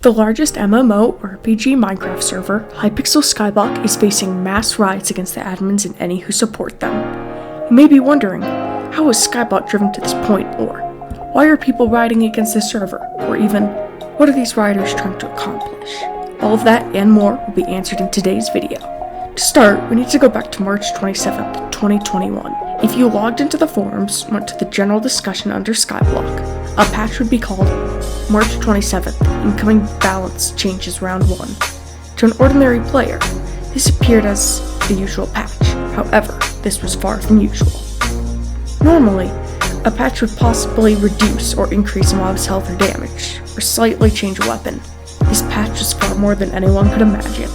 The largest MMO RPG Minecraft server, Hypixel Skyblock, is facing mass riots against the admins and any who support them. You may be wondering, how was Skyblock driven to this point, or why are people rioting against this server, or even, what are these rioters trying to accomplish? All of that and more will be answered in today's video. To start, we need to go back to March 27th, 2021. If you logged into the forums and went to the general discussion under Skyblock, a patch would be called March 27th, Incoming Balance Changes Round 1. To an ordinary player, this appeared as the usual patch. However, this was far from usual. Normally, a patch would possibly reduce or increase a mob's health or damage, or slightly change a weapon. This patch was far more than anyone could imagine.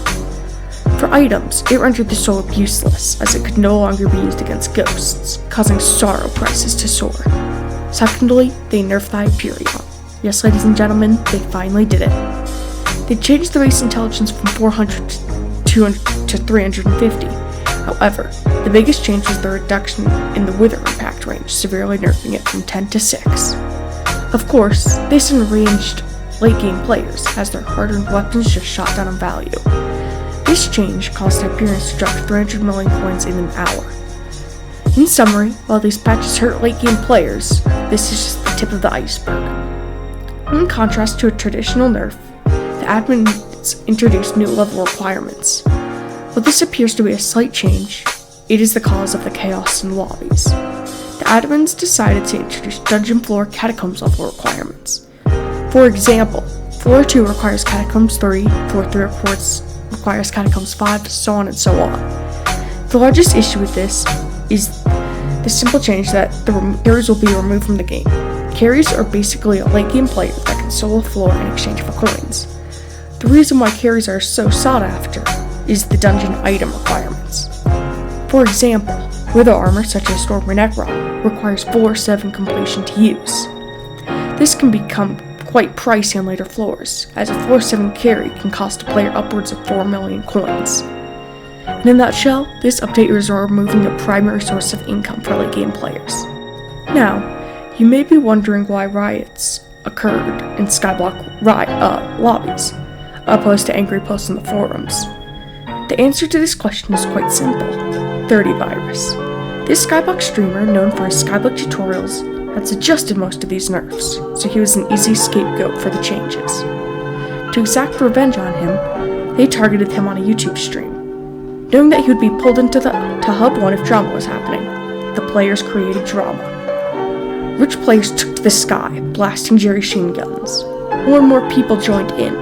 For items, it rendered the sword useless, as it could no longer be used against ghosts, causing sorrow prices to soar. Secondly, they nerfed the Hyperion. Yes, ladies and gentlemen, they finally did it. They changed the race intelligence from 400 to 350. However, the biggest change was the reduction in the wither impact range, severely nerfing it from 10 to 6. Of course, this enraged late-game players, as their hard-earned weapons just shot down in value. This change caused Hyperion to drop 300 million coins in an hour. In summary, while these patches hurt late-game players, this is just the tip of the iceberg. In contrast to a traditional nerf, the admins introduced new level requirements. While this appears to be a slight change, it is the cause of the chaos in lobbies. The admins decided to introduce dungeon floor catacombs level requirements. For example, floor 2 requires catacombs 3, floor 3 requires catacombs 5, so on and so on. The largest issue with this is the simple change that the carries will be removed from the game. Carries are basically a late game player that can solo floor in exchange for coins. The reason why carries are so sought after is the dungeon item requirements. For example, wither armor such as Storm Necron requires floor 7 completion to use. This can become quite pricey on later floors, as a floor 7 carry can cost a player upwards of 4 million coins. In a nutshell, this update is removing a primary source of income for late game players. Now, you may be wondering why riots occurred in Skyblock lobbies, opposed to angry posts in the forums. The answer to this question is quite simple: 30 virus. This Skyblock streamer, known for his Skyblock tutorials, had suggested most of these nerfs, so he was an easy scapegoat for the changes. To exact revenge on him, they targeted him on a YouTube stream. Knowing that he would be pulled into Hub 1 if drama was happening, the players created drama. Rich players took to the sky, blasting Jerry Sheen guns. More and more people joined in,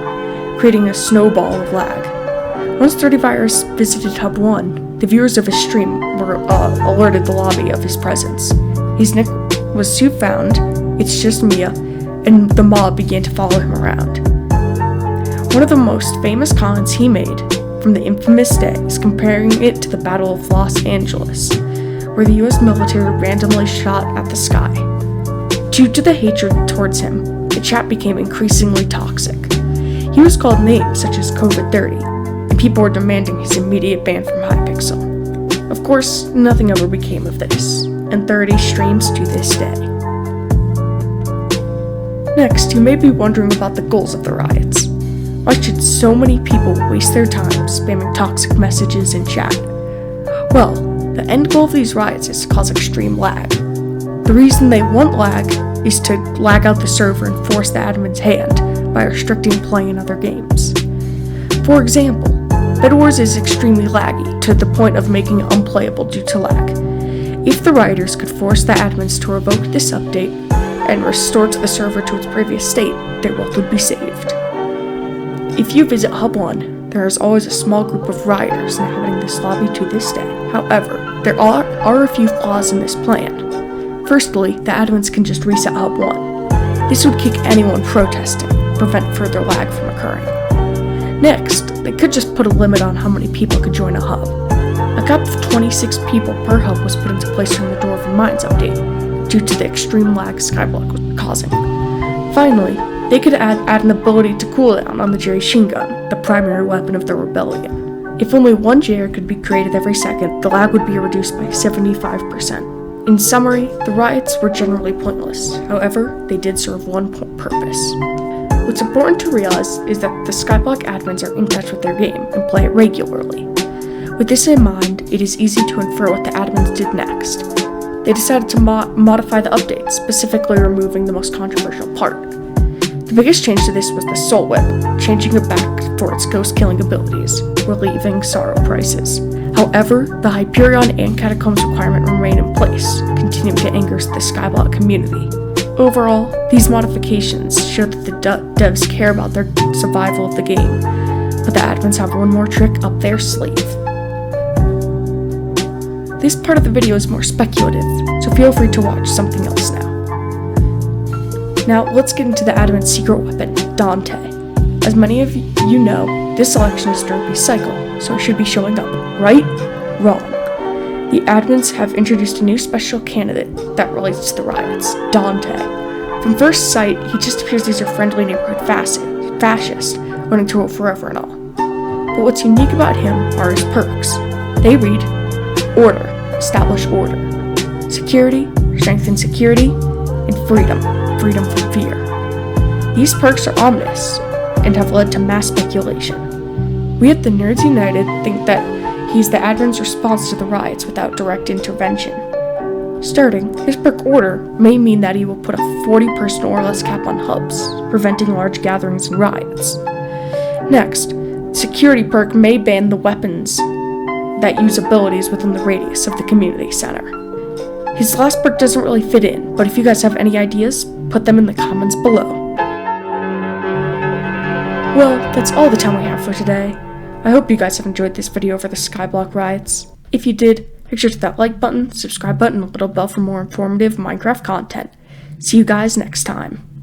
creating a snowball of lag. Once 30 Virus visited Hub 1, the viewers of his stream were alerted the lobby of his presence. His nick was soon found, it's just Mia, and the mob began to follow him around. One of the most famous comments he made from the infamous day is comparing it to the Battle of Los Angeles, where the US military randomly shot at the sky. Due to the hatred towards him, the chat became increasingly toxic. He was called names such as COVID-30, and people were demanding his immediate ban from Hypixel. Of course, nothing ever became of this, and 30 streams to this day. Next, you may be wondering about the goals of the riots. Why should so many people waste their time spamming toxic messages in chat? Well, the end goal of these riots is to cause extreme lag. The reason they want lag is to lag out the server and force the admin's hand by restricting play in other games. For example, Bedwars is extremely laggy to the point of making it unplayable due to lag. If the rioters could force the admins to revoke this update and restore the server to its previous state, their wealth would be saved. If you visit Hub 1, there is always a small group of rioters inhabiting this lobby to this day. However, there are a few flaws in this plan. Firstly, the admins can just reset Hub 1. This would kick anyone protesting, prevent further lag from occurring. Next, they could just put a limit on how many people could join a hub. A cap of 26 people per hub was put into place during the Door of Mines update, due to the extreme lag Skyblock was causing. Finally, they could add an ability to cooldown on the Jerry Sheen gun, the primary weapon of the rebellion. If only one JR could be created every second, the lag would be reduced by 75%. In summary, the riots were generally pointless. However, they did serve one purpose. What's important to realize is that the Skyblock admins are in touch with their game and play it regularly. With this in mind, it is easy to infer what the admins did next. They decided to modify the updates, specifically removing the most controversial part. The biggest change to this was the Soul Whip, changing it back for its ghost-killing abilities, relieving sorrow prices. However, the Hyperion and Catacombs requirement remain in place, continuing to anger the Skyblock community. Overall, these modifications show that the devs care about their survival of the game, but the admins have one more trick up their sleeve. This part of the video is more speculative, so feel free to watch something else now. Now, let's get into the admin's secret weapon, Dante. As many of you know, this selection is Derpy's cycle, so it should be showing up. Right? Wrong. The admins have introduced a new special candidate that relates to the riots, Dante. From first sight, he just appears as your friendly neighborhood fascist, wanting to rule forever and all. But what's unique about him are his perks. They read, Order, establish order. Security, strengthen security, and freedom from fear. These perks are ominous, and have led to mass speculation. We at the Nerds United think that he's the admin's response to the riots without direct intervention. Starting, his perk Order may mean that he will put a 40-person or less cap on hubs, preventing large gatherings and riots. Next, Security perk may ban the weapons that use abilities within the radius of the community center. His last perk doesn't really fit in, but if you guys have any ideas, put them in the comments below. Well, that's all the time we have for today. I hope you guys have enjoyed this video over the Skyblock Riots. If you did, make sure to hit that like button, subscribe button, and little bell for more informative Minecraft content. See you guys next time.